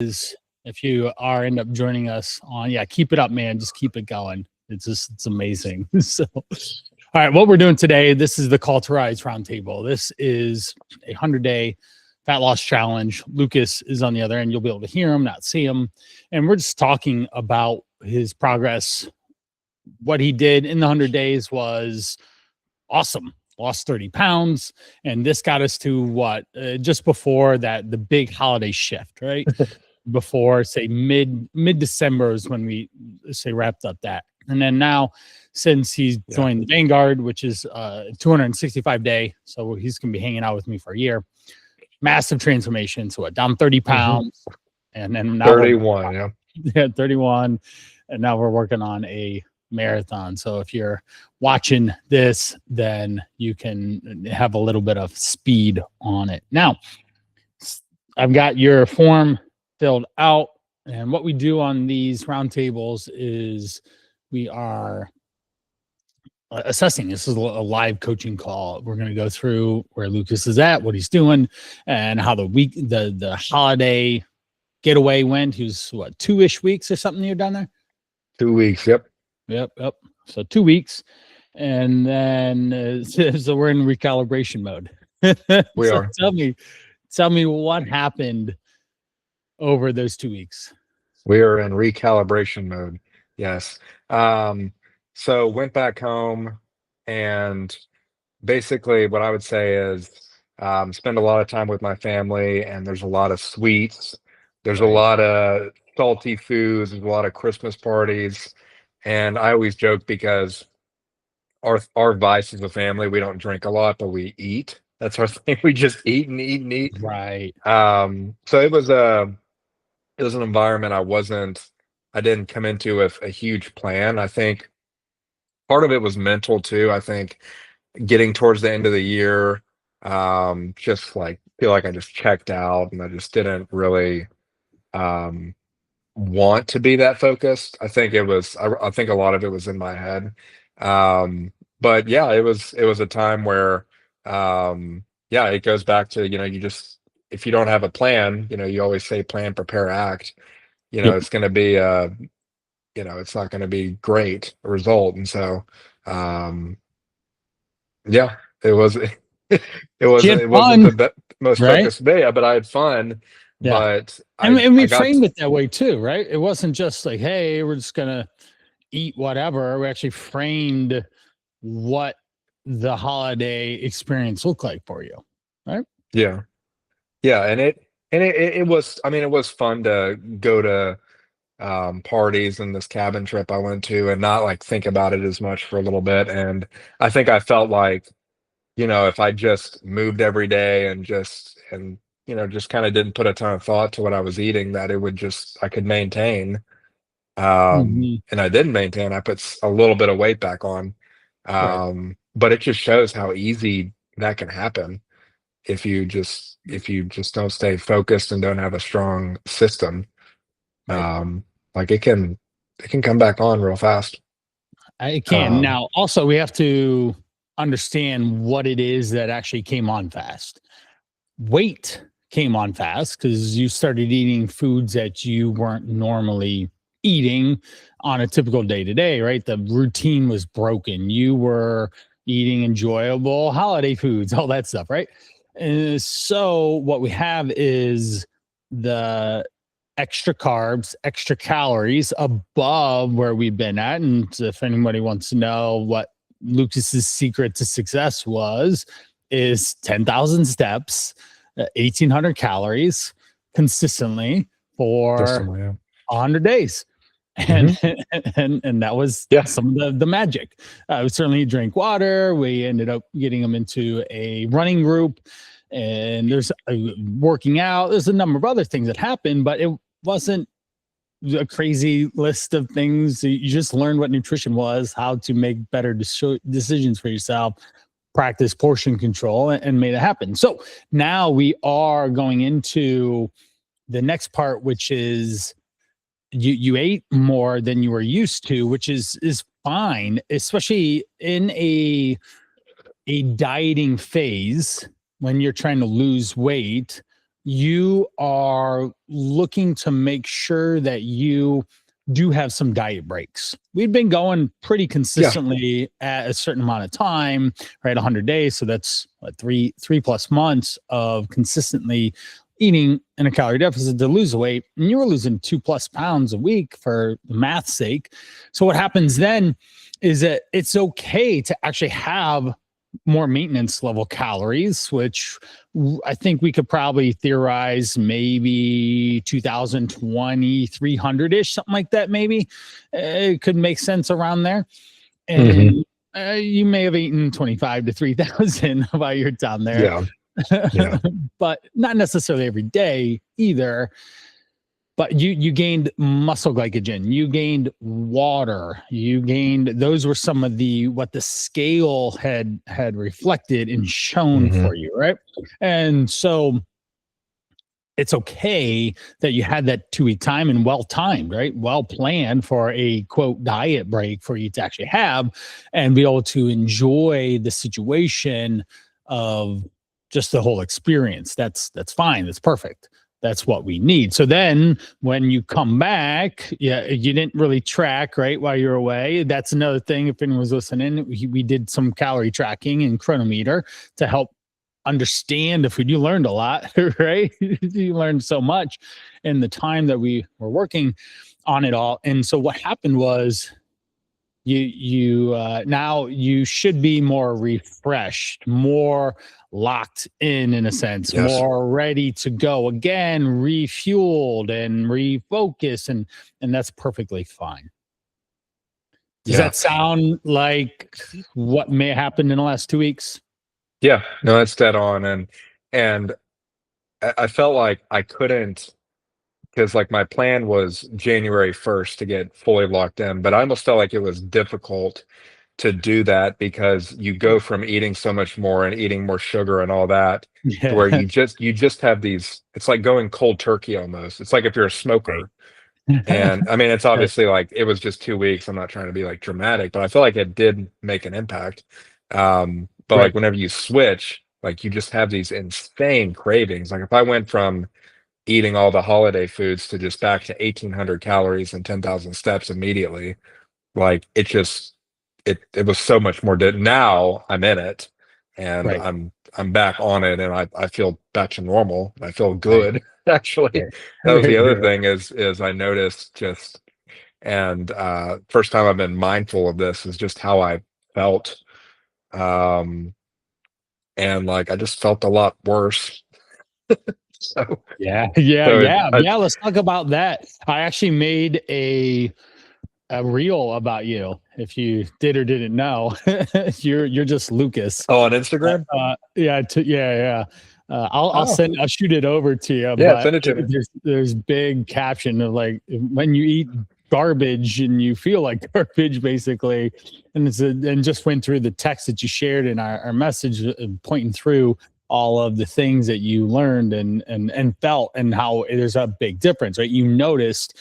is if you are end up joining us on, keep it up, man. Just keep it going. It's amazing. So, all right, what we're doing today, this is the Call To Rise Roundtable. This is a 100-day fat loss challenge. Lucas is on the other end. You'll be able to hear him, not see him. And we're just talking about his progress. What he did in the 100 days was awesome. Lost 30 pounds. And this got us to what? Just before that, the big holiday shift, right? Before, say, mid-December is when we, say, wrapped up that. And then now, since he's joined the Vanguard, which is 265 day, so he's going to be hanging out with me for a year. Massive transformation. So down 30 pounds. And then now 31, 31. And now we're working on a marathon. So if you're watching this, then you can have a little bit of speed on it. Now, I've got your form filled out. And what we do on these roundtables is we are assessing. This is a live coaching call. We're going to go through where Lucas is at, what he's doing, and how the holiday getaway went. He was what, 2-ish weeks or something you're down there? 2 weeks. Yep. So 2 weeks. And then so we're in recalibration mode. We are. Tell me what happened over those 2 weeks. We are in recalibration mode. Yes. So went back home, and basically what I would say is spend a lot of time with my family, and there's a lot of sweets. There's a lot of salty foods. There's a lot of Christmas parties. And I always joke because our vice as a family, we don't drink a lot, but we eat. That's our thing. We just eat and eat and eat. Right. So it was an environment I didn't come into with a huge plan. I think part of it was mental too. I think getting towards the end of the year, just like feel like I just checked out and I just didn't really want to be that focused. I think I think a lot of it was in my head. But yeah, it was a time where it goes back to, if you don't have a plan, you always say plan, prepare, act. It's going to be it's not going to be great result. And so it was it wasn't the most focused day, but I had fun. But and we framed it that way too, right? It wasn't just like, hey, we're just gonna eat whatever. We actually framed what the holiday experience looked like for you, right? Yeah, and it was. I mean, it was fun to go to parties and this cabin trip I went to, and not like think about it as much for a little bit. And I think I felt like, if I just moved every day and just kind of didn't put a ton of thought to what I was eating, that I could maintain. And I didn't maintain. I put a little bit of weight back on. But it just shows how easy that can happen if you just don't stay focused and don't have a strong system. Like it can come back on real fast. It can. Now, also, we have to understand what it is that actually came on fast. Weight came on fast because you started eating foods that you weren't normally eating on a typical day-to-day, right? The routine was broken. You were eating enjoyable holiday foods, all that stuff, right? And so what we have is the extra carbs, extra calories above where we've been at. And if anybody wants to know what Lucas's secret to success is 10,000 steps, 1,800 calories consistently for 100 days. And and that was some of the magic. We certainly drank water. We ended up getting them into a running group, and there's working out. There's a number of other things that happened, but it wasn't a crazy list of things. You just learned what nutrition was, how to make better decisions for yourself, practice portion control, and made it happen. So now we are going into the next part, which is you ate more than you were used to, which is fine, especially in a dieting phase when you're trying to lose weight. you are looking to make sure that you do have some diet breaks. We've been going pretty Yeah. consistently at a certain amount of time, right? 100 days. So that's what, three plus months of consistently eating in a calorie deficit to lose weight. And you were losing 2+ pounds a week for the math's sake. So what happens then is that it's okay to actually have more maintenance level calories, which I think we could probably theorize maybe 2020, 300 ish, something like that. Maybe it could make sense around there. Hmm. And you may have eaten 25 to 3,000 while you're down there, Yeah. Yeah. but not necessarily every day either. But you gained muscle glycogen, you gained water, you gained, those were some of the what the scale had reflected and shown Hmm. for you, right? And so it's okay that you had that 2 week time and well timed, right? Well planned for a quote diet break for you to actually have and be able to enjoy the situation of just the whole experience. That's fine. That's perfect. That's what we need. So then when you come back, yeah, you didn't really track, right, while you're away. That's another thing. If anyone was listening, we did some calorie tracking and chronometer to help understand the food. You learned a lot, right? You learned so much in the time that we were working on it all. And so what happened was you now you should be more refreshed, more locked in a sense, Yes. more ready to go again, refueled and refocused, and that's perfectly fine. Does Yeah. that sound like what may have happened in the last 2 weeks? Yeah. No, that's dead on. And I felt like I couldn't, because like my plan was January 1st to get fully locked in, but I almost felt like it was difficult to do that because you go from eating so much more and eating more sugar and all that to where Yeah. you just have these, it's like going cold turkey almost. It's like if you're a Right. smoker. And I mean, it's Right. obviously like it was just 2 weeks. I'm not trying to be like dramatic, but I feel like it did make an impact. But like Right. whenever you switch, like you just have these insane cravings. Like if I went from eating all the holiday foods to just back to 1,800 calories and 10,000 steps immediately, like it just it was so much more. Now I'm in it, and Right. I'm back on it, and I feel back to normal. I feel Right. good actually. Right. That was Right. the other Right. thing is I noticed just, and first time I've been mindful of this is just how I felt, um and like I just felt a lot worse. So Yeah. Yeah. so it, Yeah. Yeah. Let's talk about that. I actually made a reel about you. If you did or didn't know, you're just Lucas. on Instagram. Yeah. Yeah. Yeah. Oh I'll shoot it over to you, yeah, but send it to me. there's big caption of like when you eat garbage and you feel like garbage basically, and just went through the text that you shared in our message, pointing through all of the things that you learned and felt and how there's a big difference, right? You noticed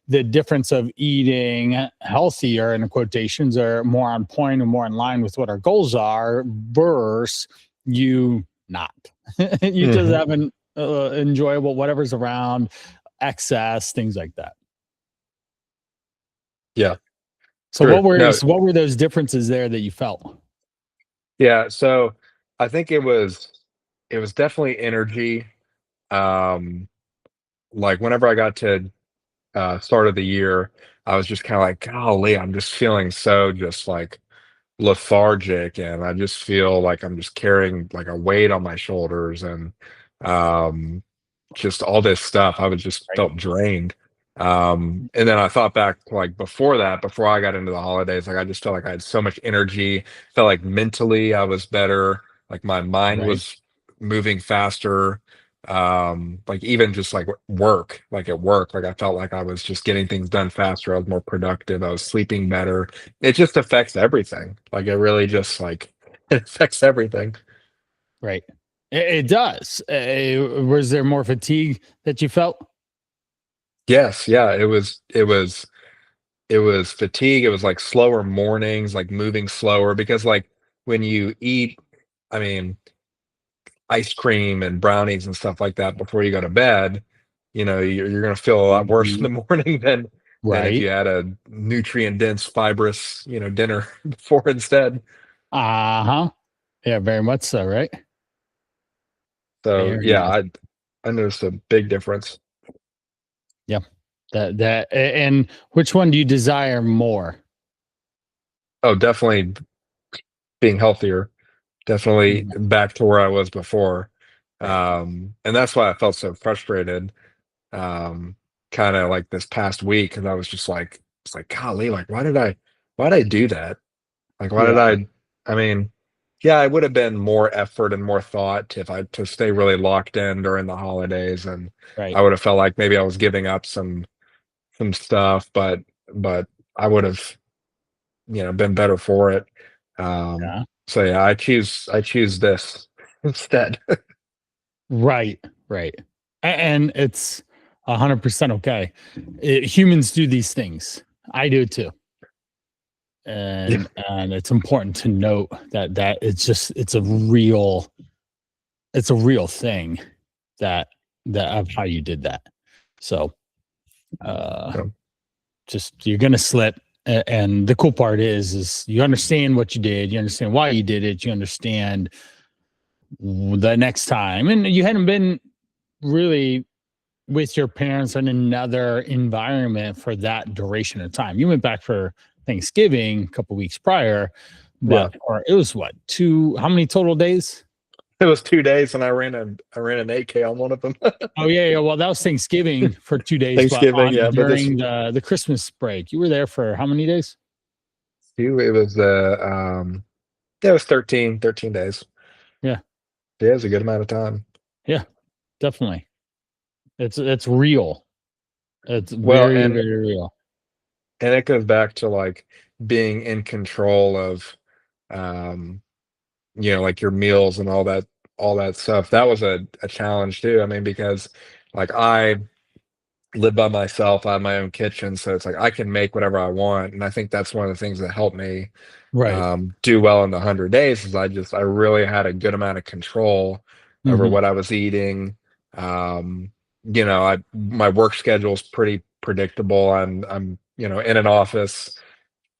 the difference of eating healthier in quotations are more on point and more in line with what our goals are versus you not. You just Hmm. having enjoyable whatever's around, excess, things like that. Yeah, So true. No, what were those differences there that you felt? yeah, so I think it was definitely energy. Um, like whenever I got to start of the year, I was just kind of like, golly, I'm just feeling so just like lethargic, and I just feel like I'm just carrying like a weight on my shoulders, and um just all this stuff. I was just Right. felt drained. And then I thought back to like before that, before I got into the holidays, like I just felt like I had so much energy, felt like mentally I was better, like my mind Right. was moving faster. Like even just like work, like at work, like I felt like I was just getting things done faster. I was more productive. I was sleeping better. It just affects everything. Like it really just like it affects everything. Right. It does. Was there more fatigue that you felt? Yes, yeah, it was fatigue. It was like slower mornings, like moving slower because like when you eat, I mean, ice cream and brownies and stuff like that before you go to bed, you're going to feel a lot worse in Mhm. the morning than if Right. you had a nutrient dense, fibrous, dinner before instead. Uh-huh. Yeah, very much so, right? So Very yeah, much. I noticed a big difference. Yeah. And which one do you desire more? Oh, definitely being healthier, definitely Mhm. back to where I was before. Right. And that's why I felt so frustrated, um, kind of like this past week, because I was just like, it's like, golly, like, why did I do that? Like, why did Yeah. I mean, yeah, it would have been more effort and more thought if I to stay really locked in during the holidays, and Right. I would have felt like maybe I was giving up some stuff, but I would have, been better for it. Yeah. So yeah, I choose this instead. Right. Right. And it's 100% okay. Humans do these things. I do too. Yeah, And it's important to note that it's a real thing that of how you did that. So uh yeah, just you're gonna slip. And the cool part is you understand what you did, you understand why you did it, you understand the next time, and you hadn't been really with your parents in another environment for that duration of time. You went back for Thanksgiving a couple weeks prior, yeah. but or it was what, two, how many total days? It was 2 days, and I ran an 8K on one of them. Oh yeah, yeah. Well, that was Thanksgiving for 2 days, but Thanksgiving, on yeah, but this during the Christmas break, you were there for how many days? it was yeah, it was 13 days. Yeah, Yeah, it was a good amount of time. yeah, definitely. It's real. It's Well, very, and very real. and it goes back to like being in control of, um, like your meals and all that stuff. That was a challenge too. I mean, because like I live by myself, I have my own kitchen, so it's like I can make whatever I want, and I think that's one of the things that helped me, Right. do well in the 100 days. Is I really had a good amount of control over Hmm. what I was eating. Um, I my work schedule is pretty predictable. I'm in an office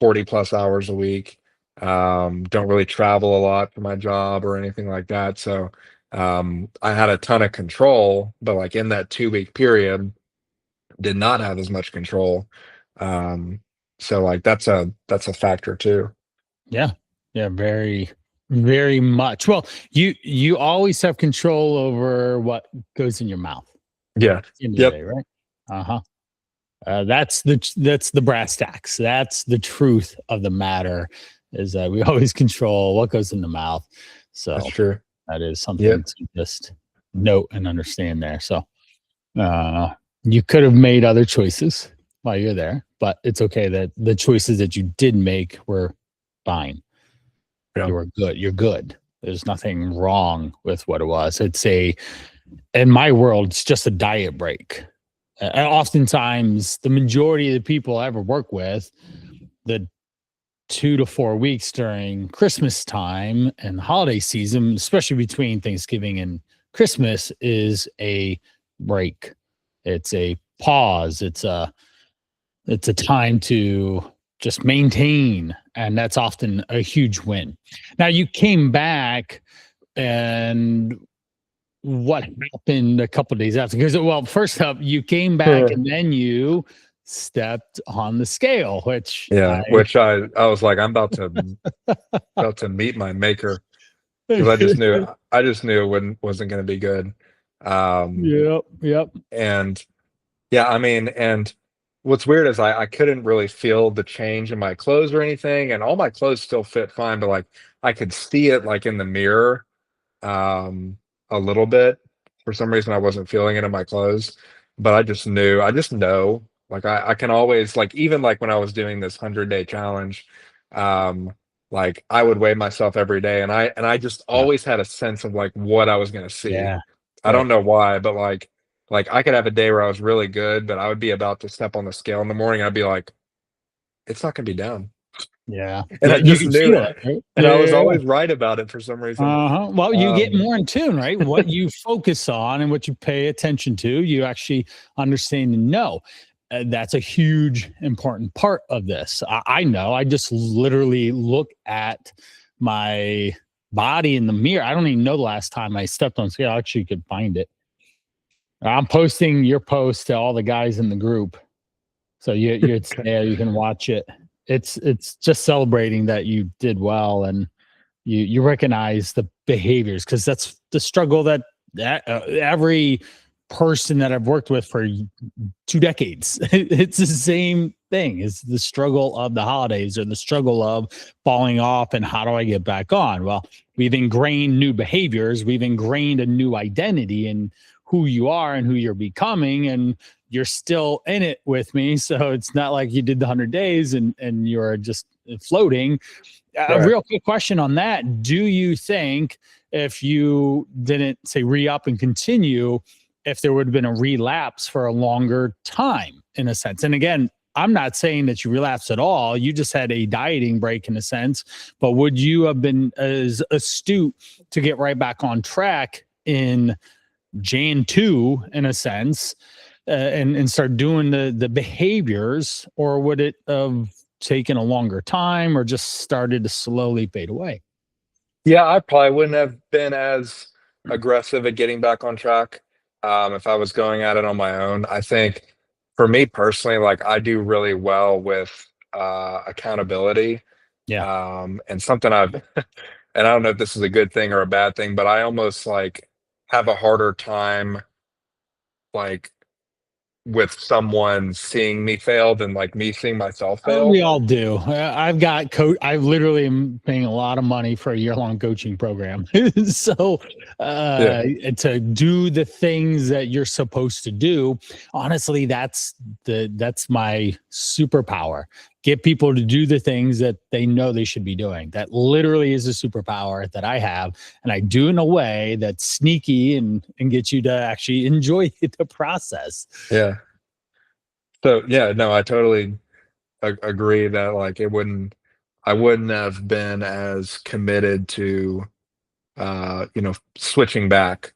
40 plus hours a week. Don't really travel a lot for my job or anything like that. So I had a ton of control, but like in that 2 week period, did not have as much control. Um, so like that's a factor too. Yeah. Yeah. Very, very much. Well, you always have control over what goes in your mouth at Yeah. the end of the Yep. day, right? Uh-huh. That's the brass tacks. That's the truth of the matter is that we always control what goes in the mouth. That's So true. that is something Yep. to just note and understand there. So uh, you could have made other choices while you're there, but it's okay that the choices that you did make were fine. Yeah. You were good. You're good. There's nothing wrong with what it was. It's in my world, it's just a diet break. And oftentimes, the majority of the people I ever work with, the 2 to 4 weeks during Christmas time and holiday season, especially between Thanksgiving and Christmas, is a break. It's a pause. It's a time to just maintain, and that's often a huge win. Now you came back, and what happened a couple days after? Because well, first up, you came back and then you stepped on the scale, which Yeah, I which I was like, I'm about to meet my maker, because I just knew it wasn't going to be good. Um, yep, yep, and yeah, I mean, and what's weird is I couldn't really feel the change in my clothes or anything, and all my clothes still fit fine, but like I could see it like in the mirror, um, a little bit. For some reason, I wasn't feeling it in my clothes, but I just know, like I can always like even like when I was doing this 100 day challenge, um, like I would weigh myself every day, and I just yeah, always had a sense of like what I was gonna see. yeah, I right, don't know why, but like I could have a day where I was really good, but I would be about to step on the scale in the morning. I'd be like, it's not gonna be down. Yeah. and I You just can knew feel it, it, right? and I Yeah, was yeah, yeah. always right about it for some reason. Uh-huh. Well, you get Um, more in tune, right? What you focus on and what you pay attention to, you actually understand and know. That's a huge important part of this. I know. I just literally look at my body in the mirror. I don't even know the last time I stepped on scale. I actually could find it. I'm posting your post to all the guys in the group. So it's there, you can watch it. It's just celebrating that you did well, and you recognize the behaviors, because that's the struggle that every person that I've worked with for 2 decades, it's the same thing. It's the struggle of the holidays, or the struggle of falling off and how do I get back on. Well, we've ingrained new behaviors, we've ingrained a new identity in who you are and who you're becoming, and you're still in it with me. So it's not like you did the 100 days and you're just floating. A right. real quick question on that. Do you think, if you didn't say re-up and continue, if there would have been a relapse for a longer time, in a sense? And again, I'm not saying that you relapsed at all. You just had a dieting break, in a sense. But would you have been as astute to get right back on track in Jan 2, in a sense, and start doing the behaviors, or would it have taken a longer time, or just started to slowly fade away? Yeah, I probably wouldn't have been as aggressive at getting back on track, if I was going at it on my own. I think for me personally, like I do really well with accountability. Yeah. And something I've, and I don't know if this is a good thing or a bad thing, but I almost like have a harder time like with someone seeing me fail than like me seeing myself We fail. all do. I've got coach. I literally am paying a lot of money for a year-long coaching program. So Yeah. to do the things that you're supposed to do, honestly, that's my superpower. Get people to do the things that they know they should be doing. That literally is a superpower that I have, and I do in a way that's sneaky and gets you to actually enjoy the process. Yeah. So yeah, no, I totally agree that like I wouldn't have been as committed to switching back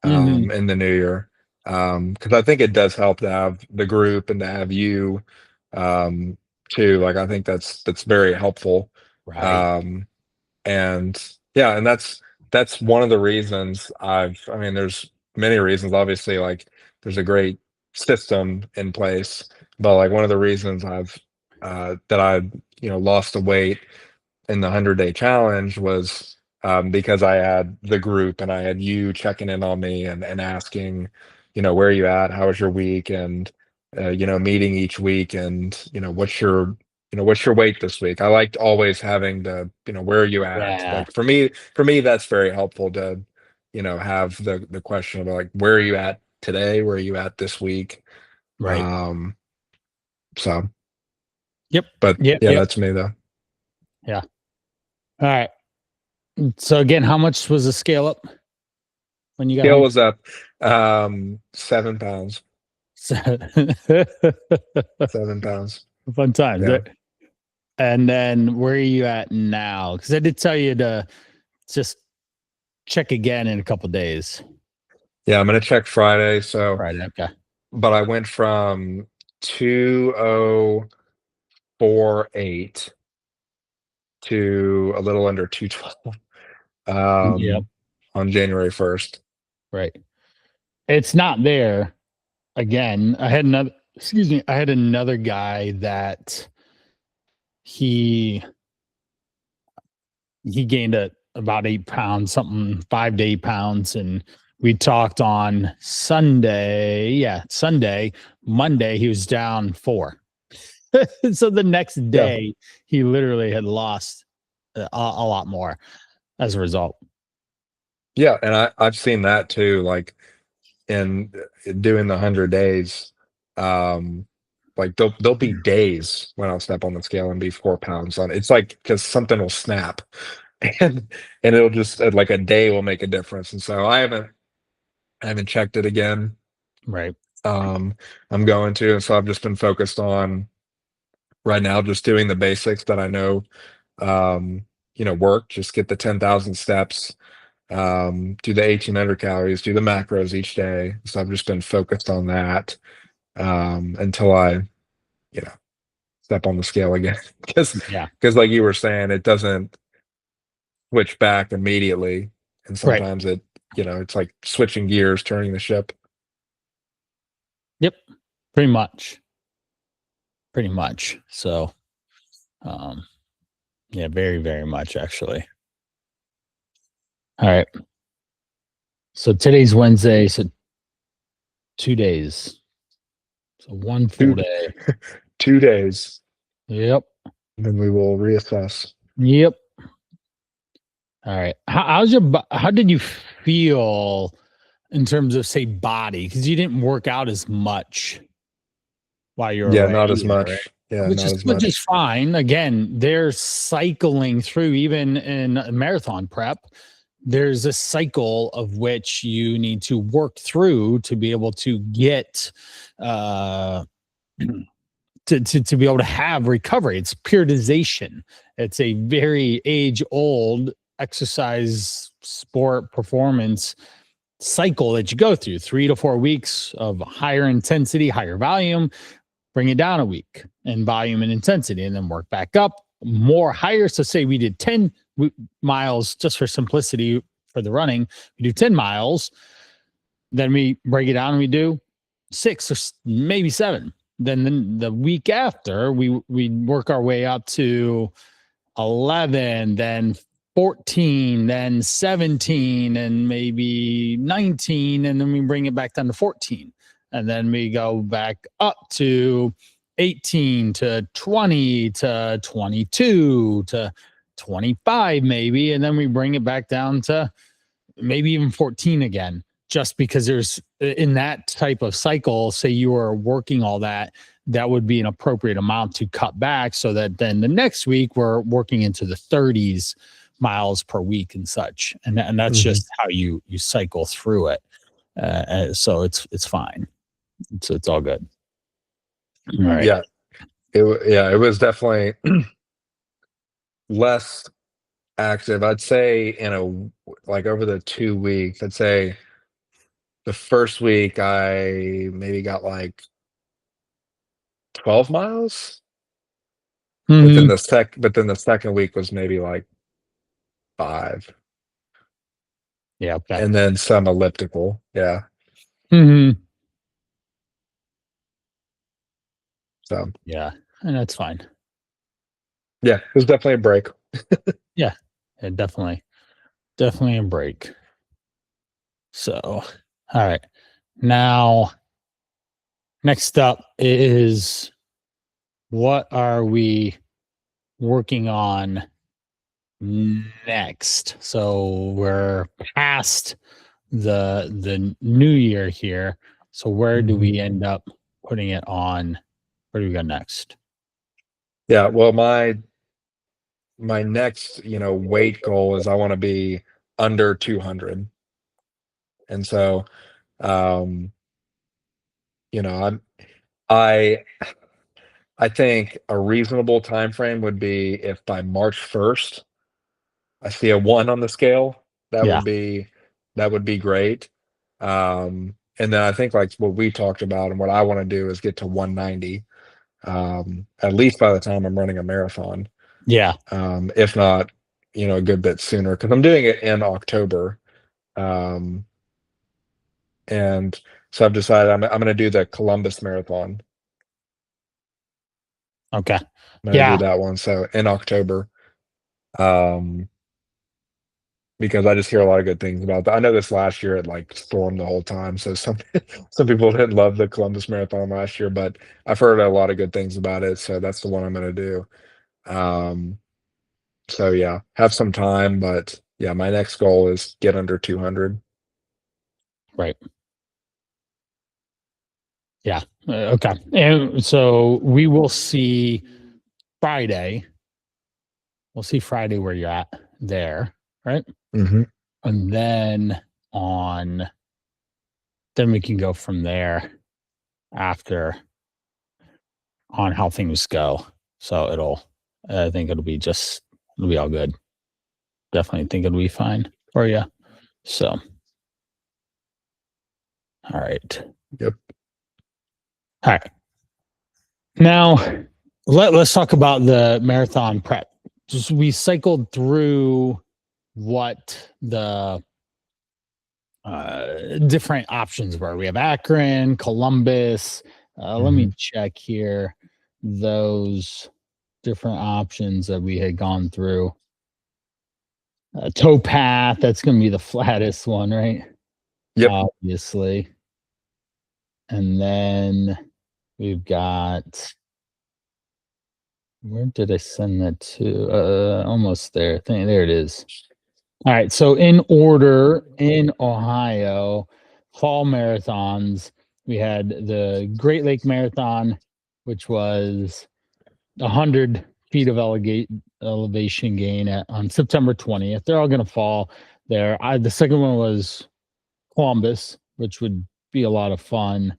Hmm. in the new year. Because I think it does help to have the group and to have you um too. Like I think that's very helpful. Right. Um and yeah, and that's one of the reasons I mean, there's many reasons, obviously, like there's a great system in place, but like one of the reasons that I lost the weight in the 100-day challenge was because I had the group and I had you checking in on me and asking, where are you at? How was your week? And meeting each week and what's your weight this week? I liked always having the, where are you at? Yeah. Like for me, that's very helpful to, have the question of like, where are you at today? Where are you at this week? Right. Um, so, Yep. but Yep. yeah, Yep. that's me though. Yeah. All right. So again, how much was the scale up when you got Scale home? was up 7 pounds. So, 7 pounds. fun times. Yeah. And then where are you at now? Because I did tell you to just check again in a couple days. Yeah, I'm gonna check Friday. So, Right. Okay. but I went from 2048 to a little under 212 Yep. on January 1st. Right. It's not there again. I had another guy that he he gained about 8 pounds, something 5 to 8 pounds. And we talked on Sunday. Yeah, Sunday. Monday, he was down 4. So the next Yeah. day, he literally had lost a lot more as a result. Yeah, and I've seen that too, like in doing the 100 days. Um like there'll be days when I'll step on the scale and be 4 pounds on it. It's like because something will snap and it'll just like a day will make a difference. And so I haven't checked it again. Right. Um, I'm going to, and so I've just been focused on right now, just doing the basics that I know, work. Just get the 10,000 steps, do the 1,800 calories, do the macros each day. So I've just been focused on that, until I, you know, step on the scale again. Because Yeah. like you were saying, it doesn't switch back immediately, and Right. sometimes it's like switching gears, turning the ship. Yep. Pretty much. Pretty much. So, um, yeah, very, very much actually. All right. So today's Wednesday. So 2 days. So one full Two day. 2 days, Yep. and then we will reassess. Yep. All right. How did you feel in terms of say body? Because you didn't work out as much while you were Yeah, away not as either, right? much. Yeah, Which not is as which is much. fine. Again, they're cycling through even in a marathon prep. There's a cycle of which you need to work through to be able to get uh to be able to have recovery. It's periodization. It's a very age old exercise sport performance cycle that you go through 3 to 4 weeks of higher intensity, higher volume, bring it down a week in volume and intensity, and then work back up more higher. So, say we did 10 miles just for simplicity for the running, we do 10 miles, then we break it down and we do 6 or maybe 7. Then the week after, we work our way up to 11, then 14, then 17, and maybe 19, and then we bring it back down to 14. And then we go back up to 18 to 20 to 22 to 25, maybe. And then we bring it back down to maybe even 14 again, just because there's in that type of cycle, say you are working all that, that would be an appropriate amount to cut back so that then the next week we're working into the 30s miles per week and such. And that's Mhm. just how you cycle through it. So it's fine. So it's all good. All right. Yeah, it was definitely less active. I'd say like over the 2 weeks, I'd say the first week I maybe got like 12 miles, Mm-hmm. but then the second week was maybe like 5, Yeah. Okay. and then some elliptical. Yeah. Mm-hmm. So Yeah. And that's fine. yeah, it was definitely a break. Yeah. Yeah, definitely a break. So, all right. Now, next up is what are we working on next? So we're past the new year here. So where do Mhm. we end up putting it on? Where do we go next? Yeah, well, my next, weight goal is I wanna be under 200. And so, um, I'm I I think a reasonable time frame would be if by March 1st, I see a 1 on the scale, that Yeah. would be great. And then I think, like, what we talked about and what I wanna do is get to 190, at least by the time I'm running a marathon, Yeah. if not, a good bit sooner, because 'cause I'm doing it in October. Um, and so I've decided I'm gonna do the Columbus Marathon. Okay. I'm gonna do Yeah. that one, so in October, um, because I just hear a lot of good things about that. I know this last year it, like, stormed the whole time, so some some people didn't love the Columbus Marathon last year, but I've heard a lot of good things about it, so that's the one I'm gonna do. Um, so yeah, have some time, but yeah, my next goal is get under 200. Right. Yeah. Okay. And so we will see Friday. We'll see Friday where you're at there. Right. Mhm. And then on, then we can go from there after on how things go. So I think it'll be all good. Definitely think it'll be fine for you. So, all right. Yep. All right. Now, let's talk about the marathon prep. Just we cycled through what the different options were. We have Akron, Columbus. Let me check here those different options that we had gone through. Towpath, that's going to be the flattest one, right? Yep. Obviously. And then we've got, where did I send that to? Almost there. There it is. All right. So in order in Ohio, fall marathons, we had the Great Lake Marathon, which was 100 feet of elevation gain on September 20th. They're all going to fall there. The second one was Columbus, which would be a lot of fun.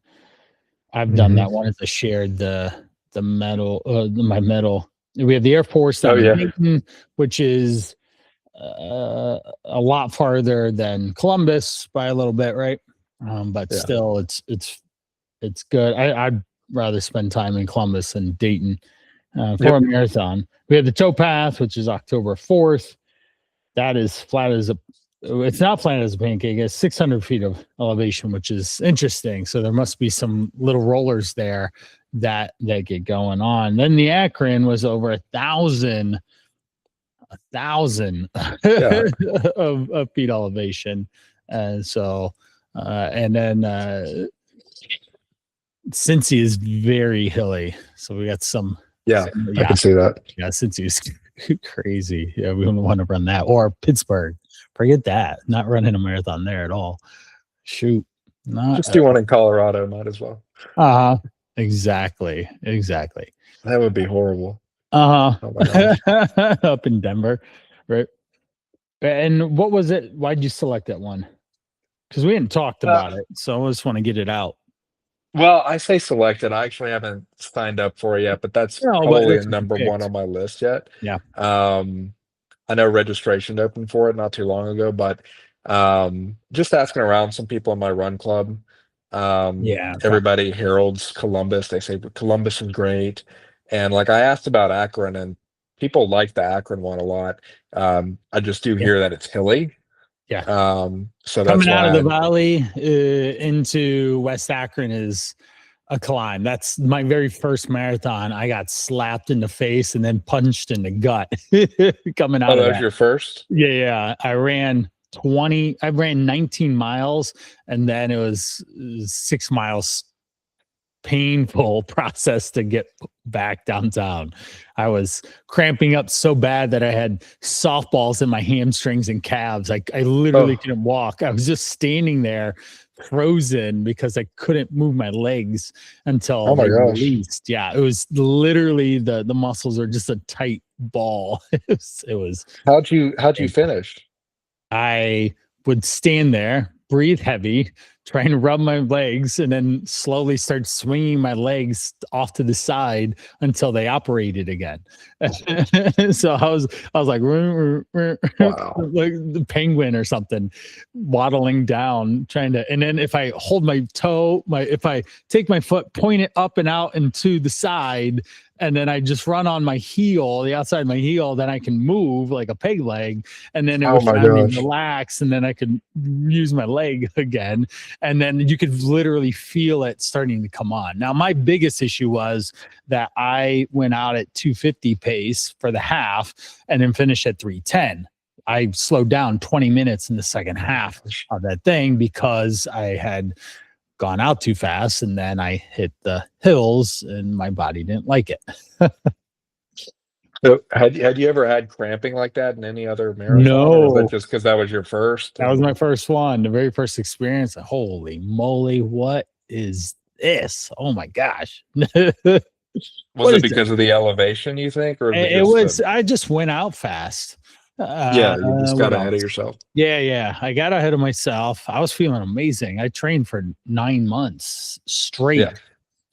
I've done that one as I shared the medal, my medal. We have the Air Force down in Dayton, which is a lot farther than Columbus by a little bit, right? But still, it's good. I'd rather spend time in Columbus than Dayton for a marathon. We have the towpath, which is October 4th. That is flat as it's not flat as a pancake. It's 600 feet of elevation, which is interesting. So there must be some little rollers there that get going on. Then the Akron was over 1,000 of feet elevation. And so, and then Cincy is very hilly. So we got some. I can see that. Yeah, Cincy is crazy. Yeah, we don't want to run that. Or Pittsburgh. Forget that. Not running a marathon there at all. Shoot. Just do one in Colorado, might as well. Exactly. That would be horrible. Oh my gosh. Up in Denver, right? And what was it? Why'd you select that one? Because we hadn't talked about it, so I just want to get it out. Well, I say selected. I actually haven't signed up for it yet, but that's probably a number one on my list yet. Yeah. I know registration opened for it not too long ago, but just asking around some people in my run club. Everybody heralds Columbus. They say Columbus is great. And like I asked about Akron, and people like the Akron one a lot. I just do hear that it's hilly. Yeah. So coming that's out of the valley into West Akron is a climb. That's my very first marathon. I got slapped in the face and then punched in the gut coming out. Oh, that was your first? Yeah. I ran 19 miles, and then it was 6 miles painful process to get back downtown. I was cramping up so bad that I had softballs in my hamstrings and calves. I literally couldn't walk. I was just standing there frozen because I couldn't move my legs until they released. Yeah, it was literally the muscles are just a tight ball. it was How'd you finish? I would stand there, breathe heavy, trying to rub my legs, and then slowly start swinging my legs off to the side until they operated again. So I was like, wow. Like the penguin or something, waddling down, trying to. And then if I hold my toe, if I take my foot, point it up and out and to the side, and then I just run on my heel, the outside of my heel, then I can move like a peg leg. And then it would finally relax, and then I could use my leg again. And then you could literally feel it starting to come on. Now, my biggest issue was that I went out at 250 pace for the half and then finished at 310. I slowed down 20 minutes in the second half of that thing because I had gone out too fast, and then I hit the hills and my body didn't like it. So had you ever had cramping like that in any other marathon? No. Or was that just because that was your first? That was my first one, the very first experience. Holy moly, what is this? Oh my gosh. Was it because of the elevation, you think? Or it was I just went out fast. You just got ahead of yourself. Yeah. I got ahead of myself. I was feeling amazing. I trained for 9 months straight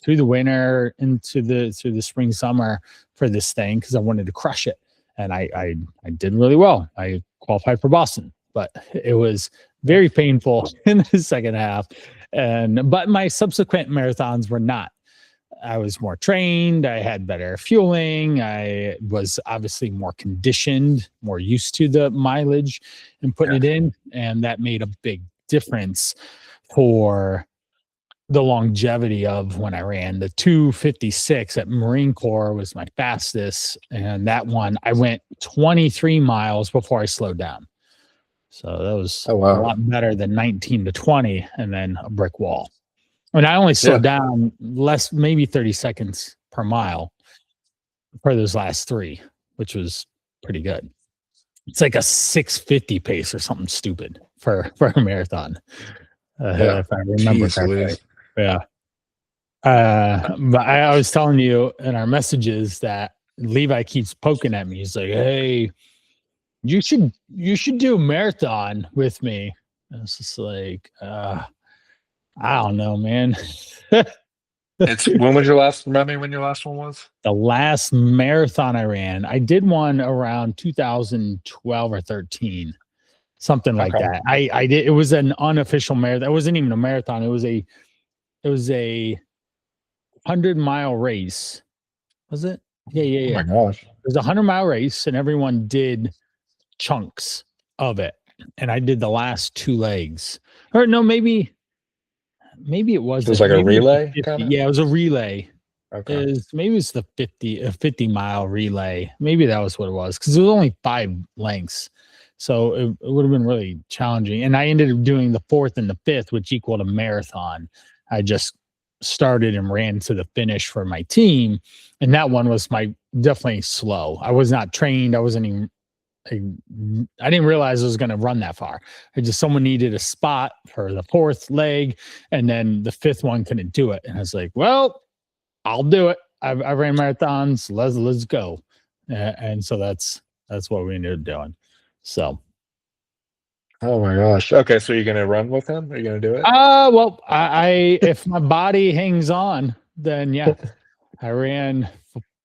through the winter into through the spring, summer for this thing because I wanted to crush it. And I did really well. I qualified for Boston, but it was very painful in the second half. But my subsequent marathons were not. I was more trained. I had better fueling. I was obviously more conditioned, more used to the mileage and putting it in. And that made a big difference for the longevity of when I ran. The 2:56 at Marine Corps was my fastest. And that one, I went 23 miles before I slowed down. So that was a lot better than 19 to 20 and then a brick wall. And I only slowed down less, maybe 30 seconds per mile for those last three, which was pretty good. It's like a 6:50 pace or something stupid for a marathon. If I remember correctly. Yeah. But I was telling you in our messages that Levi keeps poking at me. He's like, "Hey, you should do a marathon with me." And it's just like, I don't know, man. When was your last? Remind me when your last one was? The last marathon I ran, I did one around 2012 or 13, something like that. I did. It was an unofficial marathon. It wasn't even a marathon. It was a 100-mile race. Was it? Yeah. Oh my gosh! It was a 100-mile race, and everyone did chunks of it. And I did the last two legs, or no, maybe it was. So it was like a relay. Yeah, it was a relay. Okay. Maybe it's the 50-mile relay. Maybe that was what it was because it was only 5 lengths, so it would have been really challenging. And I ended up doing the 4th and the 5th, which equaled a marathon. I just started and ran to the finish for my team, and that one was definitely slow. I was not trained. I wasn't even. I didn't realize I was going to run that far. Someone needed a spot for the 4th leg, and then the 5th one couldn't do it. And I was like, well, I'll do it. I ran marathons. Let's go. And so that's what we ended up doing. So. Oh my gosh. Okay. So you're going to run with him? Are you going to do it? Well, I if my body hangs on, then yeah, I ran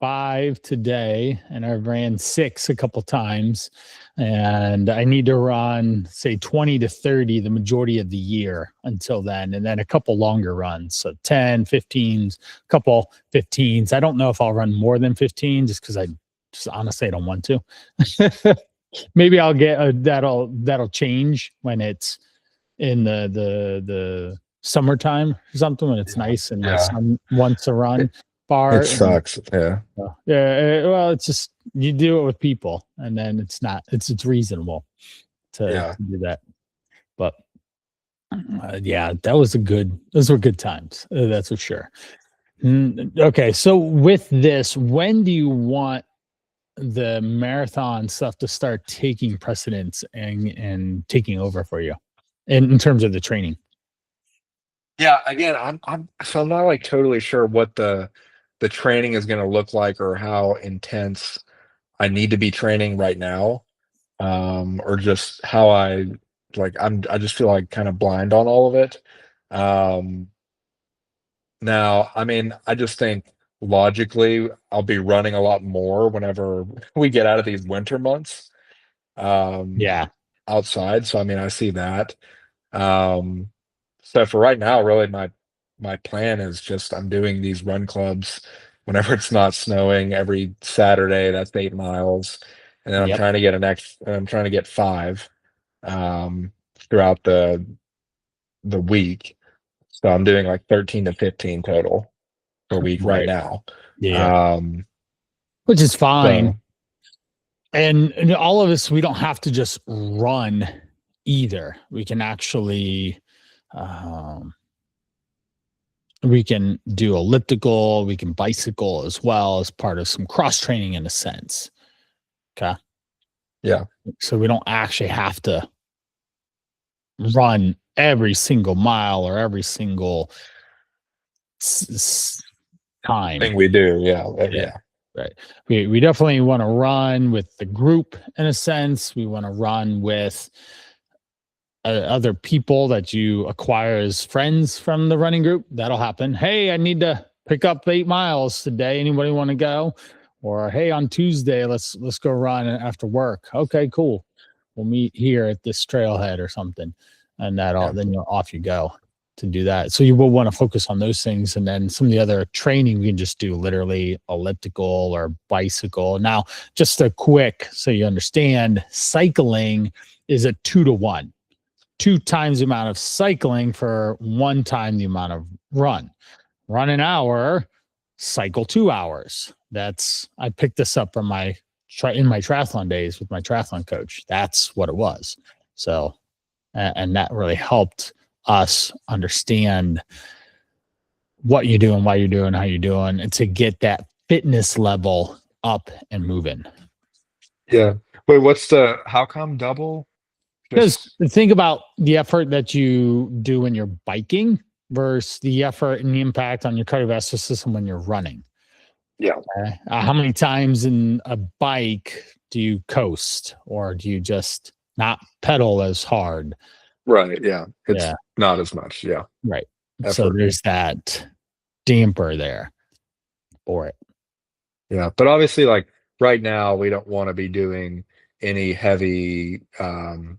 5 today, and I ran 6 a couple times, and I need to run say 20 to 30 the majority of the year until then, and then a couple longer runs, so 10 15s, a couple 15s. I don't know if I'll run more than 15 just because I just honestly don't want to. Maybe I'll get that'll change when it's in the summertime or something, when it's nice and my son wants to run far. It sucks. Yeah. Well, it's just you do it with people, and then it's reasonable to do that. But those were good times. That's for sure. Okay, so with this, when do you want the marathon stuff to start taking precedence and taking over for you in terms of the training? Yeah. Again, I'm not like totally sure what the training is going to look like or how intense I need to be training right now, or just how I just feel like kind of blind on all of it. Now, I mean, I just think logically I'll be running a lot more whenever we get out of these winter months. Outside. So I mean, I see that. So for right now, really my plan is just I'm doing these run clubs whenever it's not snowing every Saturday. That's 8 miles, and then I'm trying to get I'm trying to get 5 throughout the week. So I'm doing like 13 to 15 total per week right now. Yeah. Which is fine. And all of us, we don't have to just run either. We can actually we can do elliptical, we can bicycle as well as part of some cross training in a sense. Okay. Yeah. So we don't actually have to run every single mile or every single time thing we do. Yeah. Right. We definitely want to run with the group in a sense. We want to run with other people that you acquire as friends from the running group. That'll happen. Hey, I need to pick up 8 miles today. Anybody want to go? Or hey, on Tuesday, let's go run after work. Okay, cool. We'll meet here at this trailhead or something. And Yeah. then you're off you go to do that. So you will want to focus on those things. And then some of the other training we can just do literally elliptical or bicycle. Now, just a quick, so you understand, cycling is a 2-to-1. 2 times the amount of cycling for 1 time the amount of run. Run an hour, cycle 2 hours. I picked this up from in my triathlon days with my triathlon coach. That's what it was. So, and that really helped us understand what you're doing, why you're doing, how you're doing, and to get that fitness level up and moving. Yeah. Wait, how come double? Because think about the effort that you do when you're biking versus the effort and the impact on your cardiovascular system when you're running. Yeah. Okay? How many times in a bike do you coast, or do you just not pedal as hard? Right. Yeah. It's not as much. Yeah. Right. Effort. So there's that damper there for it. Yeah. But obviously, like right now, we don't want to be doing any heavy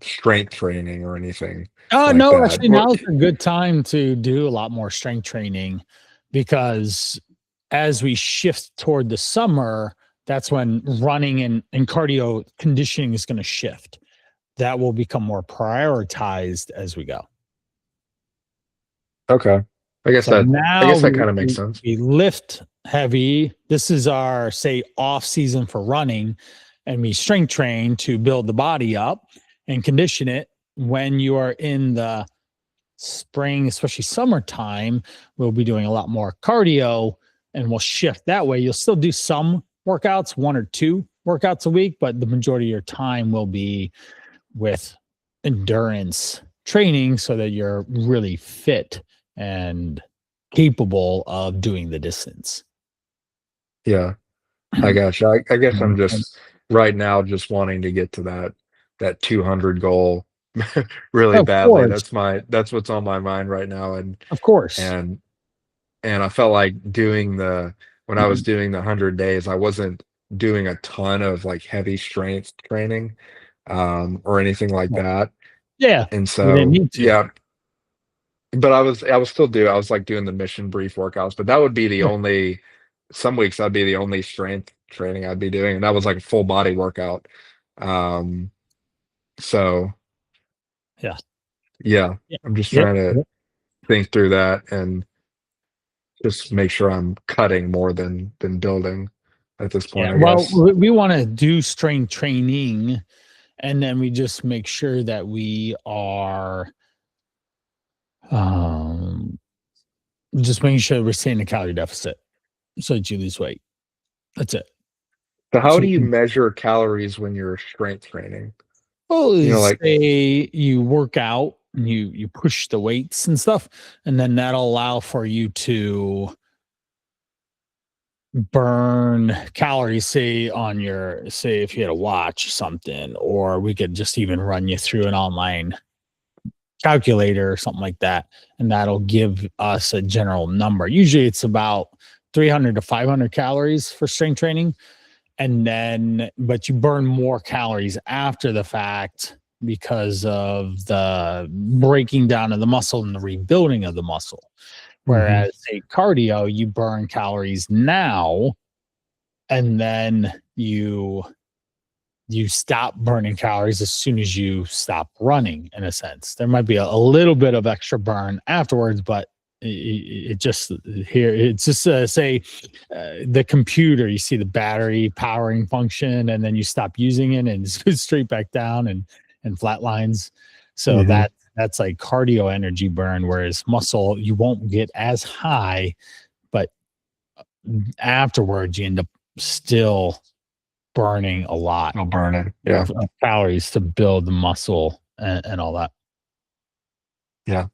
strength training or anything like No, that. actually, now is a good time to do a lot more strength training, because as we shift toward the summer, that's when running and cardio conditioning is going to shift. That will become more prioritized as we go. Okay. I guess So that kind of makes sense. We lift heavy. This is our, say, off season for running, and we strength train to build the body up and condition it. When you are in the spring, especially summertime, we'll be doing a lot more cardio, and we'll shift that way. You'll still do some workouts, 1 or 2 workouts a week, but the majority of your time will be with endurance training so that you're really fit and capable of doing the distance. Yeah. I gotcha. I guess I'm just right now just wanting to get to that 200 goal really Of badly. course, That's what's on my mind right now, of course. and I felt like when I was doing the 100 days, I wasn't doing a ton of like heavy strength training or anything like that. Yeah, And you didn't so need to. yeah, but I was like doing the mission brief workouts, but that would be the Yeah, only some weeks that'd be the only strength training I'd be doing, and that was like a full body workout. Um, so yeah, yeah, yeah. I'm just Yep. trying to Yep. think through that and just make sure I'm cutting more than building at this Yeah. point, I Well, guess. we want to do strength training, and then we just make sure that we are um, just making sure we're staying in a calorie deficit so that you lose weight. That's it. So how So do we you can, measure calories when you're strength training? well, You know, is like say you work out and you push the weights and stuff, and then that'll allow for you to burn calories, say on your, say if you had a watch or something, or we could just even run you through an online calculator or something like that, and that'll give us a general number. Usually it's about 300 to 500 calories for strength training, and then but you burn more calories after the fact because of the breaking down of the muscle and the rebuilding of the muscle. Mhm. Whereas say cardio, you burn calories now, and then you stop burning calories as soon as you stop running. In a sense, there might be a little bit of extra burn afterwards, but it just here it's just say the computer, you see the battery powering function, and then you stop using it and it's straight back down and flat lines. So Mhm. that's like cardio energy burn, whereas muscle you won't get as high, but afterwards you end up still burning a lot Still burning. Yeah. of calories to build the muscle and all that. Yeah.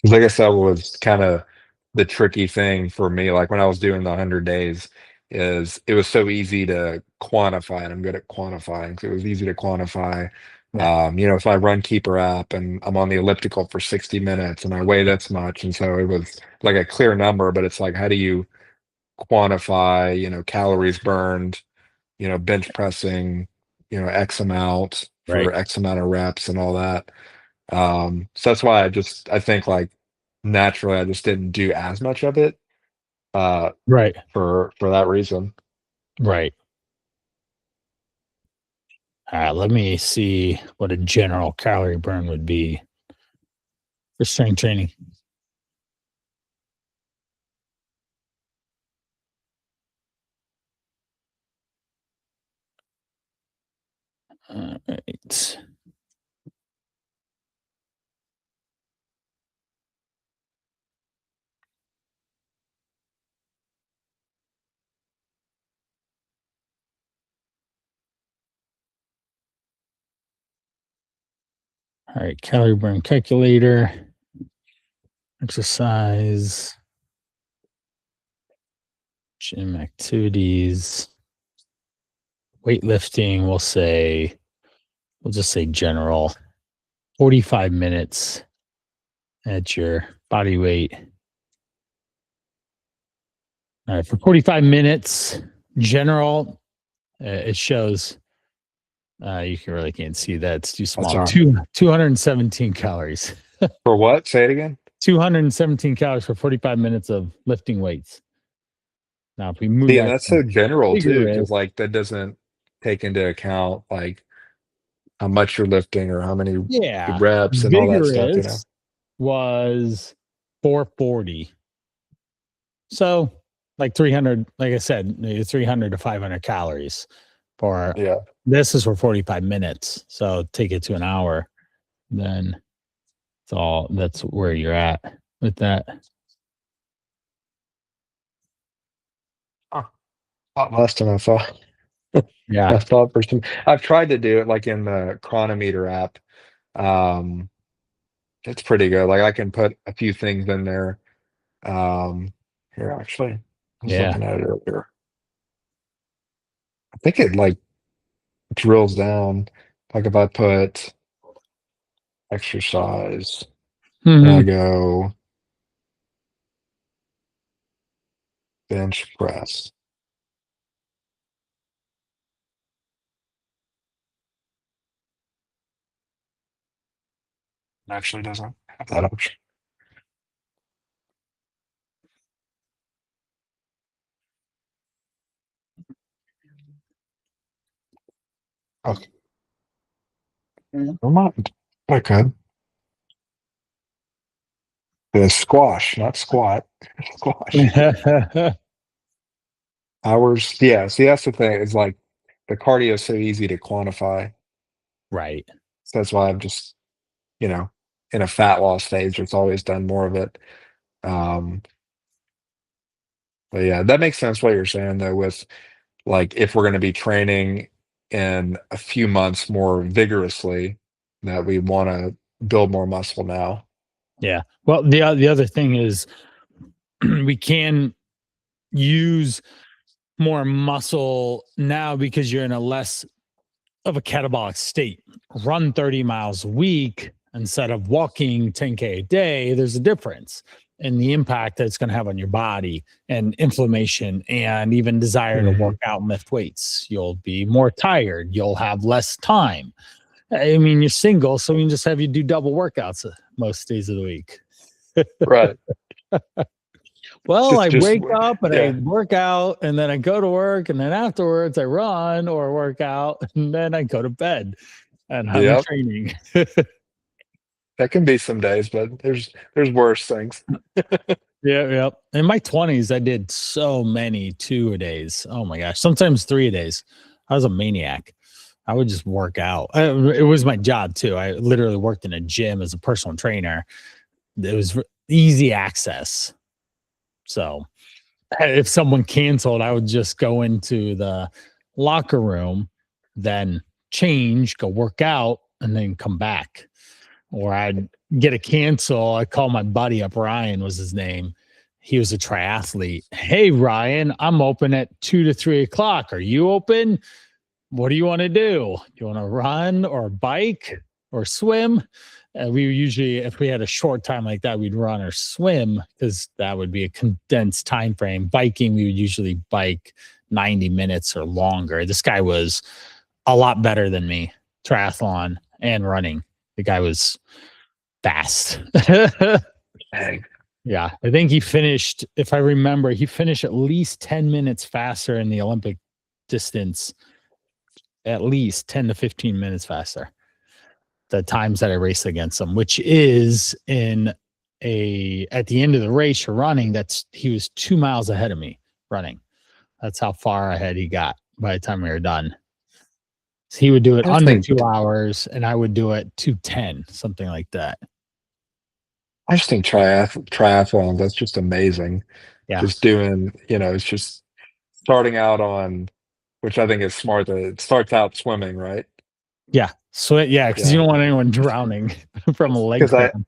'Cause I guess that was kinda the tricky thing for me, like, when I was doing the 100 days, is it was so easy to quantify, and I'm good at quantifying, so it was easy to quantify If I run Keeper app and I'm on the elliptical for 60 minutes and I weigh this much, and so it was like a clear number, but it's like, how do you quantify, calories burned, bench pressing, X amount Right. for X amount of reps and all that. So that's why I think like naturally I just didn't do as much of it uh Right. for that reason. Right. Let me see what a general calorie burn would be for strength training. All right. All right. Calorie burn calculator, exercise, gym activities, weightlifting. We'll just say general 45 minutes at your body weight. All right. For 45 minutes, general, it shows you really can't see that. It's too That's small. all right. 217 calories. For what? Say it again. 217 calories for 45 minutes of lifting weights. Now, if we move See, and that that's to so general too, because vigorous, like that doesn't take into account like how much you're lifting or how many yeah, reps and all that stuff. vigorous was 440. So, like 300, like I said, 300 to 500 calories for Yeah. this is for 45 minutes. So, take it to an hour, then that's where you're at with that. Huh. A lot less than I thought. Yeah. I thought for some I've tried to do it like in the chronometer app. Um, it's pretty good. Like I can put a few things in there. Here actually, I was Yeah. looking at it earlier. I think it like drills down. Like if I put exercise and I Hmm. go bench press. It actually doesn't have that option. Okay, never mind. Okay. The squash, not squat. Squash. Hours. Yeah. See, that's the thing. Is like the cardio is so easy to quantify. Right. So that's why I'm just, you know, in a fat loss stage, it's always done more of it. Um, but yeah, that makes sense what you're saying though, with like if we're going to be training in a few months more vigorously, that we want to build more muscle now. Yeah. Well, the other thing is we can use more muscle now because you're in a less of a catabolic state. Run 30 miles a week instead of walking 10K a day. There's a difference in the impact that it's going to have on your body and inflammation and even desire to Mhm. work out and lift weights. You'll be more tired. You'll have less time. I mean, you're single, so we can just have you do double workouts most days of the week. Right. Well, I Just wake up and I yeah. work out, and then I go to work, and then afterwards I run or work out, and then I go to bed and I'm Yep. training. That can be some days, but there's worse things. Yeah, yeah. In my 20s, I did so many 2-a-days. Oh my gosh, sometimes 3-a-days. I was a maniac. I would just work out. It was my job too. I literally worked in a gym as a personal trainer. It was easy access. So if someone canceled, I would just go into the locker room, then change, go work out, and then come back. Or I'd get a cancel. I call my buddy up, Ryan was his name. He was a triathlete. Hey, Ryan, I'm open at 2 to 3 o'clock. Are you open? what do you want to do? Do you want to run or bike or swim? We usually, if we had a short time like that, we'd run or swim because that would be a condensed time frame. Biking, we would usually bike 90 minutes or longer. This guy was a lot better than me, triathlon and running. The guy was fast. Dang. Yeah, I think he finished, if I remember, he finished at least 10 minutes faster in the Olympic distance, at least 10 to 15 minutes faster. The times that I raced against him, which is at the end of the race you're running, he was 2 miles ahead of me running. That's how far ahead he got by the time we were done. So he would do it under 2 hours and I would do it 2:10, something like that. I just think triathlon, that's just amazing. Yeah. Just doing, it's just starting out on, which I think is smart, that it starts out swimming, right? Yeah. So yeah, because you don't want anyone drowning from a leg Because cramp.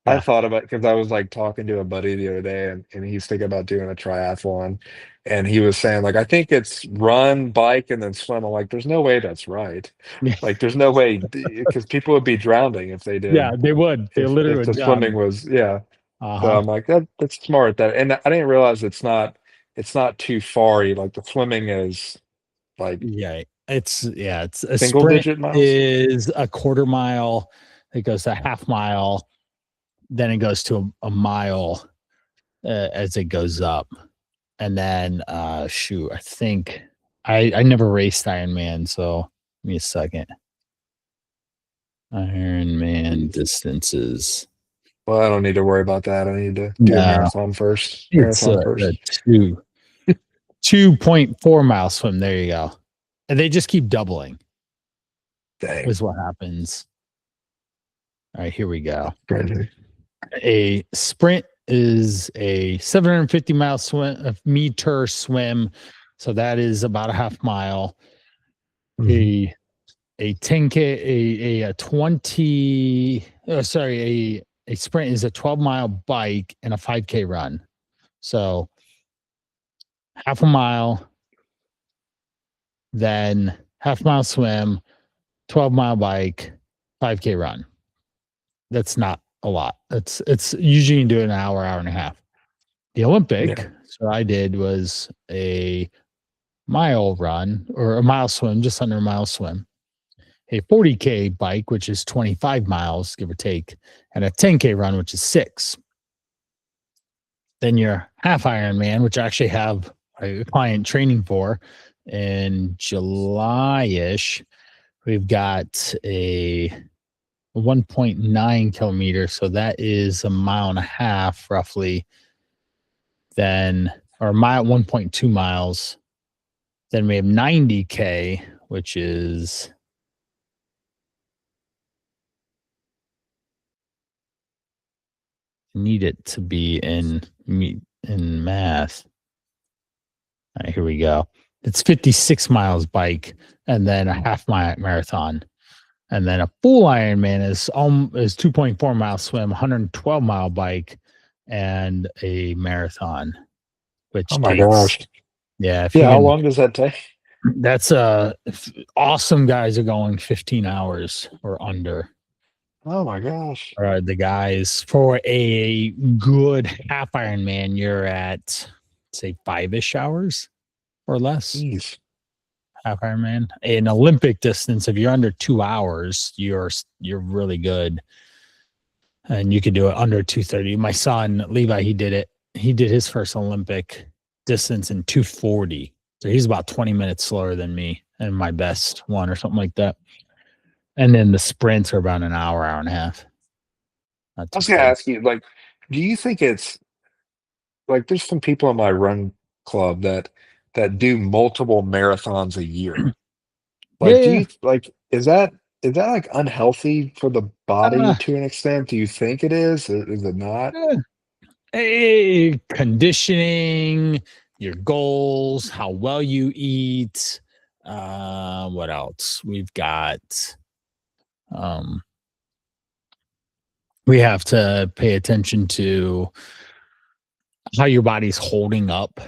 I Yeah. thought about, because I was like talking to a buddy the other day, and he's thinking about doing a triathlon, and he was saying like, I think it's run, bike, and then swim. I'm like, there's no way that's right. Like, there's no way, because people would be drowning if they Yeah, did, they would. They literally if would the drown. swimming was, yeah. So Uh-huh. I'm like, that's smart. And I didn't realize it's not too far. Like the swimming is like Yeah. It's a single sprint digit miles. is a quarter mile. It goes to half mile. Then it goes to a mile as it goes up. And then shoot, I think I never raced Ironman, so give me a second. Ironman distances. Well, I don't need to worry about that. I need to do a No, marathon first. it's Marathon a first. 2.4 mile swim. There you go. And they just keep doubling, Dang. is what happens. All right, here we go. Crazy. A sprint is a 750 meter swim. So that is about a half mile. Mhm. A 10K, a 20, a sprint is a 12-mile bike and a 5K run. So half a mile, then half mile swim, 12-mile bike, 5K run. That's not a lot. It's usually you do it an hour, hour and a half. The Olympic, Yeah. so I did was a mile run or a mile swim, just under a mile swim, a 40K bike, which is 25 miles, give or take, and a 10K run, which is 6. Then your half Ironman, which I actually have a client training for in July-ish. We've got a 1.9 kilometers. So that is a mile and a half roughly. Then, or mile, 1.2 miles. Then we have 90K, which is need it to be in math. All right, here we go. It's 56 miles bike and then a half marathon. And then a full Ironman is 2.4 mile swim, 112-mile bike, and a marathon, which Oh my takes, gosh. yeah, if you Yeah. How can, long does that take? that's awesome guys are going 15 hours or under. Oh my gosh. The guys for a good half Ironman, you're at say 5-ish hours or less. Jeez. Half Ironman. In Olympic distance, if you're under 2 hours, you're really good, and you could do it under 2:30. My son Levi, he did it. He did his first Olympic distance in 2:40. So he's about 20 minutes slower than me and my best one or something like that. And then the sprints are about an hour, hour and a half. Not I too was gonna bad. ask you, like, do you think it's like there's some people in my run club that do multiple marathons a year? Like, do Yeah. you like is that like unhealthy for the body Uh, to an extent? Do you think it is? Is it not? yeah. Hey, conditioning, your goals, how well you eat. What else? Um, we have to pay attention to how your body's holding up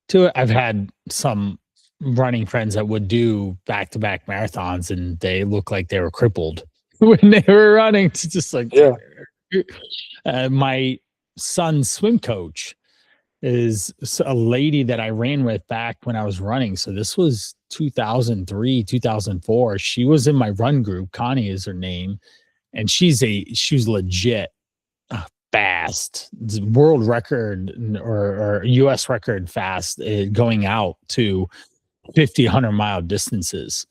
to it. I've had some running friends that would do back-to-back marathons, and they look like they were crippled when they were running. It's just like, Yeah. my son's swim coach is a lady that I ran with back when I was running. So this was 2003, 2004. She was in my run group. Connie is her name, and she's legit fast, world record or US record fast, going out to 50, 100-mile distances.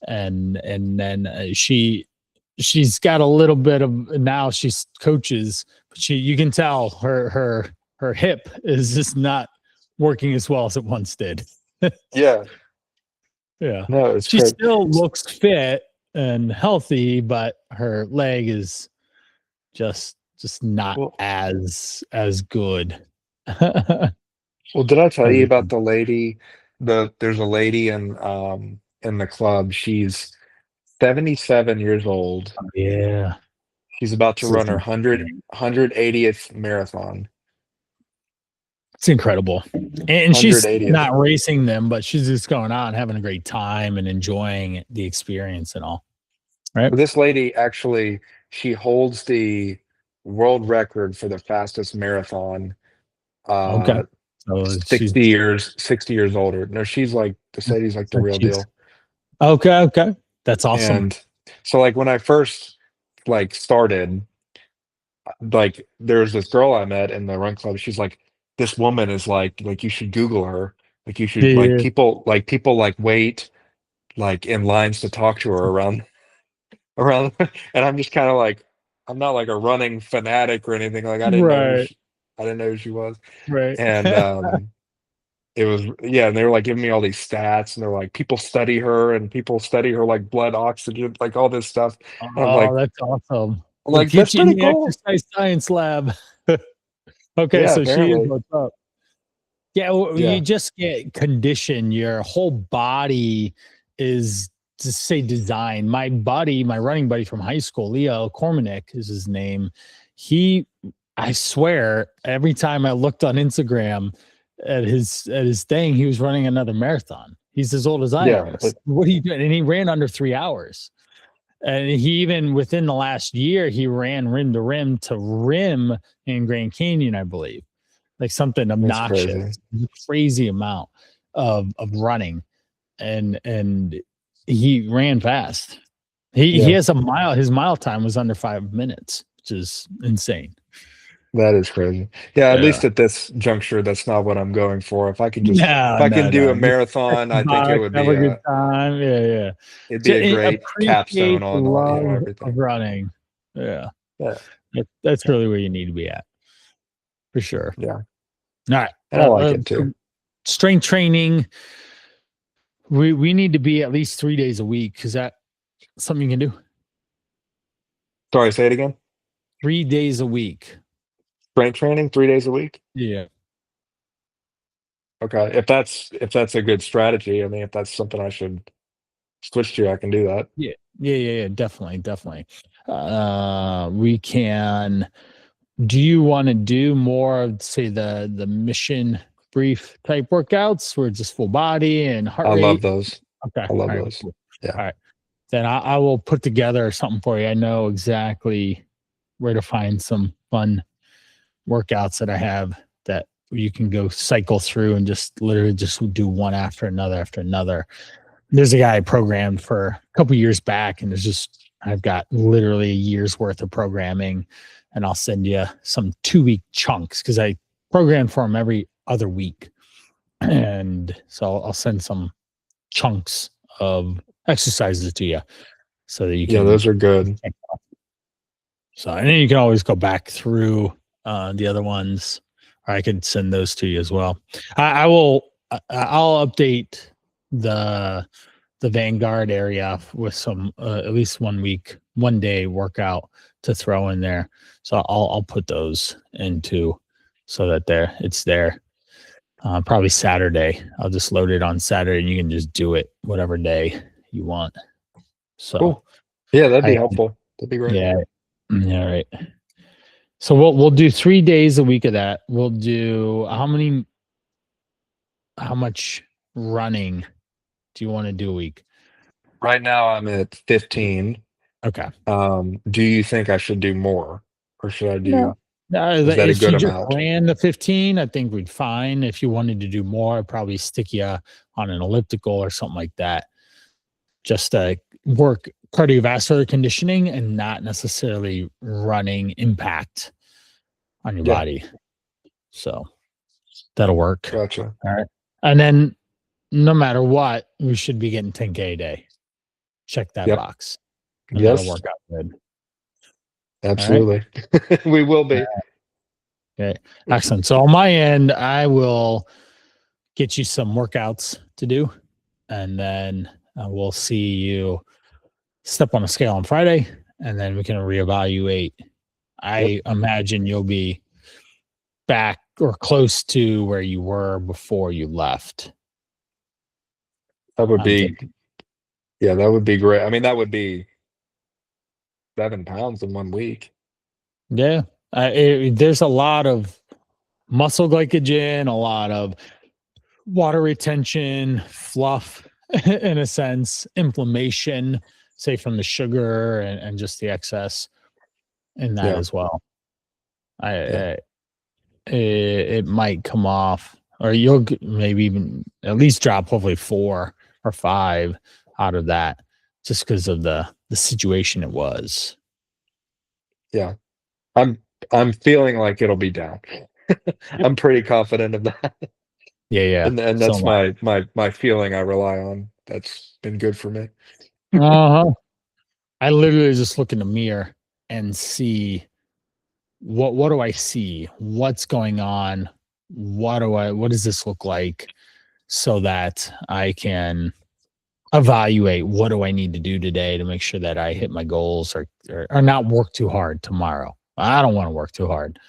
And then she's got a little bit of, now she's coaches, but you can tell her hip is just not working as well as it once did. Yeah. Yeah. No, it's She great. still looks fit and healthy, but her leg is just not Well, as good. well, did I tell you about the lady? There's a lady in the club. She's 77 years old. Yeah. She's about to This is run her 180th marathon. It's incredible. And she's 180th. not racing them, but she's just going out and having a great time and enjoying the experience and all. Right? This lady actually, she holds the world record for the fastest marathon. Okay. Uh, So 60 years older. No, she's like, this lady's like the real she's deal. okay. That's awesome. And so like when I first like started, like there's this girl I met in the run club. She's like, this woman is like you should Google her. Like you should Yeah. people like wait like in lines to talk to her around and I'm just kind of like, I'm not like a running fanatic or anything. Like Right. I didn't know who she was. Right. And it was, yeah, and they were like giving me all these stats, and they're like, people study her and people study her like blood oxygen, like all this stuff. And Oh, that's awesome. I'm We'll like, get that's you in pretty the cool. exercise science lab. Okay, Yeah, so she is apparently. what's up. Yeah, well, you Yeah, just get conditioned. Your whole body is, to say, designed. My buddy, my running buddy from high school, Leo Cormanick is his name. I swear, every time I looked on Instagram at his thing, he was running another marathon. He's as old as I yeah, am. What are you doing? And he ran under 3 hours. And he, even within the last year, he ran rim to rim in Grand Canyon, I believe, like something that's crazy. obnoxious, crazy amount of running, and he ran fast. He Yeah, has a mile. His mile time was under 5 minutes, which is insane. that is crazy. Yeah, at Yeah. least at this juncture, that's not what I'm going for. If No, I can do a Just check marathon, the I think box, have a good time. Yeah, yeah. it'd be a great capstone Appreciate the on, love of everything. running. Yeah, Yeah, that's really where you need to be at, for sure. yeah, All right. and I like it too. Strength training. We need to be at least 3 days a week. Is that something you can do? Sorry, say it again. 3 days a week. Strength training 3 days a week. Yeah. Okay, if that's a good strategy, I mean, if that's something I should switch to, I can do that. Yeah. Definitely. We can. Do you want to do more of, say, the mission brief type workouts where it's just full body and heart I love rate? those. Okay. I All love right. those. Cool. Yeah. All right. Then I will put together something for you. I know exactly where to find some fun workouts that I have that you can go cycle through and just literally just do one after another. There's a guy I programmed for a couple years back, and I've got literally a year's worth of programming, and I'll send you some 2-week chunks because I program for him every other week. And so I'll send some chunks of exercises to you so that you Yeah, can. those are good. So, and then you can always go back through the other ones, or I could send those to you as well. I'll update the Vanguard area with some at least 1 day workout to throw in there. So I'll put those into, so that it's there. Probably Saturday. I'll just load it on Saturday, and you can just do it whatever day you want. So Cool. Yeah, that'd be helpful. That'd be great. yeah. Yeah, right. So we'll do 3 days a week of that. We'll do how much running do you want to do a week? Right now I'm at 15. Okay. Do you think I should do more, or should I No. do? No, Is that a if you good just amount? ran the 15, I think we'd fine. If you wanted to do more, I'd probably stick you on an elliptical or something like that. Just to work cardiovascular conditioning and not necessarily running impact on your Yeah, body. So that'll work. gotcha. All right. And then no matter what, we should be getting 10K a day. Check that Yep. box. And that'll Yes, work out good. All right. absolutely. We will be. Okay. Excellent. So on my end, I will get you some workouts to do. And then we'll see you step on a scale on Friday. And then we can reevaluate. Yep. I imagine you'll be back or close to where you were before you left. That would I'm be, thinking. yeah, that would be great. I mean, that would be 7 pounds in 1 week. Yeah. There's a lot of muscle glycogen, a lot of water retention, fluff, in a sense, inflammation, say from the sugar and just the excess in that Yeah, as well. yeah, I it might come off, or you'll maybe even at least drop hopefully 4 or 5 out of that, just because of the situation it was. yeah. I'm I'm feeling like it'll be down. Yep. I'm pretty confident of that. Yeah, yeah. And So that's am I. my feeling I rely on. That's been good for me. Uh-huh. I literally just look in the mirror and see what do I see? What's going on? What does this look like so that I can evaluate what do I need to do today to make sure that I hit my goals or not work too hard tomorrow. I don't want to work too hard,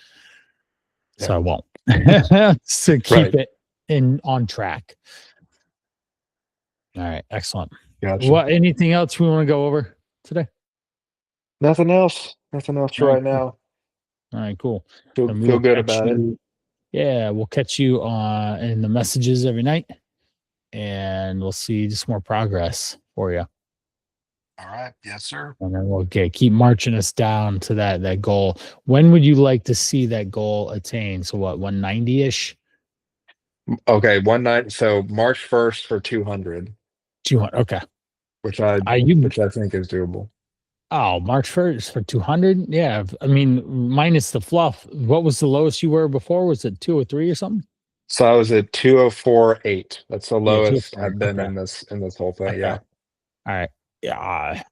Yeah, so I won't. To keep right. it in on track. All right, excellent. Gotcha. What anything else we want to go over today? Nothing else. Nothing else All right, right cool. now. All right, cool. And we Feel will good catch about it. you. Yeah, we'll catch you in the messages every night, and we'll see just more progress for you. All right. Yes, sir. And then we'll keep marching us down to that goal. When would you like to see that goal attained? So what, 190 ish? Okay, one night. So March 1st for 200, 200. Okay. which I Are you? which I think is doable. Oh, March 1st for 200. Yeah. I mean, minus the fluff. What was the lowest you were before? Was it 203 or something? So I was at 204.8. That's the Yeah, lowest 204. I've been Okay. in this whole thing. Okay. Yeah. All right. Yeah.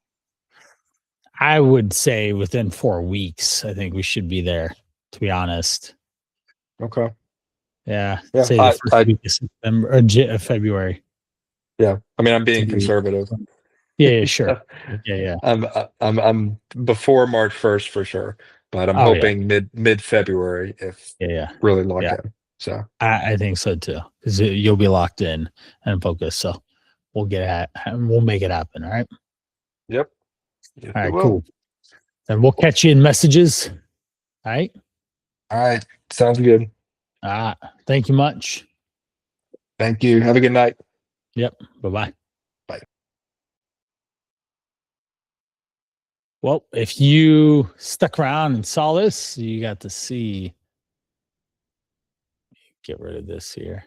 I would say within 4 weeks, I think we should be there, to be honest. Okay. Yeah. Yeah. Say the first week of September or February Yeah. I mean, I'm to being be. conservative. Yeah, yeah, sure. Yeah, yeah. I'm before March 1st for sure, but I'm Oh, yeah. hoping mid February if Yeah, yeah. really lock Yeah. in. So I think so too, because you'll be locked in and focused. So we'll make it happen. All right. yep. Yes, All it right, will. cool. Then we'll catch you in messages. All right. All right. Sounds good. Thank you much. Thank you. Have a good night. Yep. Bye-bye. Bye. Well, if you stuck around and saw this, you got to see. Get rid of this here.